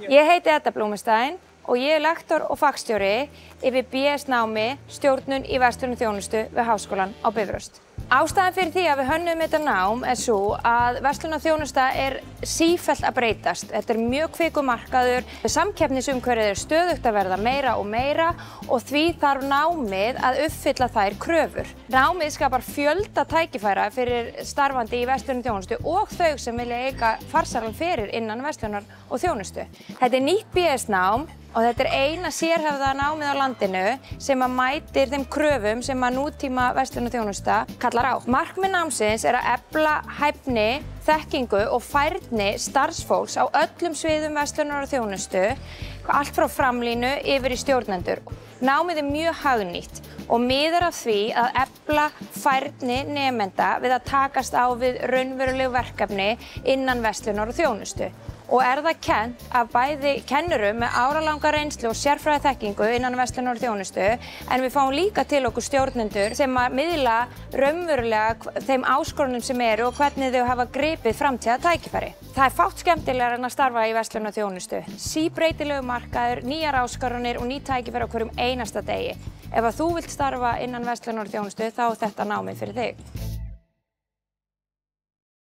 Ég heiti Edda Blómestein og ég er lektor og fagstjóri yfir BS-námi stjórnun í verslun og þjónustu við Háskólann á Bifröst. Ástæðan fyrir því að við hönnum þetta nám er svo að verslun og þjónusta er sífellt að breytast. Þetta er mjög kvikur markaður, samkeppnisumhverfið er stöðugt að verða meira og meira og því þarf námið að uppfylla þær kröfur. Námið skapar fjölda tækifæra fyrir starfandi í verslun og þjónustu og þau sem vilja eiga farsælan feril innan verslunar og þjónustu. Þetta er nýtt BS-nám og þetta er eina sérhæfða námið á landinu sem að mætir þeim kröfum sem að nútíma verslun og þjónusta kallar á. Markmið námsins er að efla hæfni, þekkingu og færni starfsfólks á öllum sviðum verslunar og þjónustu, allt frá framlínu yfir í stjórnendur. Námið er mjög hagnýtt og miðar að því að efla færni nemenda við að takast á við raunverulegu verkefni innan verslunar og þjónustu. Og er það kennt af bæði kennurum með áralanga reynslu og sérfræði þekkingu innan verslunar og þjónustu, en við fáum líka til okkur stjórnendur sem að miðla raunverulega þeim áskorunum sem eru og hvernig þau hafa gripið framtíða tækifæri. Það er fátt skemmtilegra en að starfa í verslunar og þjónustu. Síbreytilegu markaður, nýjar áskorunir og ný tækifæri á hverjum einasta degi. Ef að þú vilt starfa innan verslunar og þjónustu þá er þetta námið fyrir þig.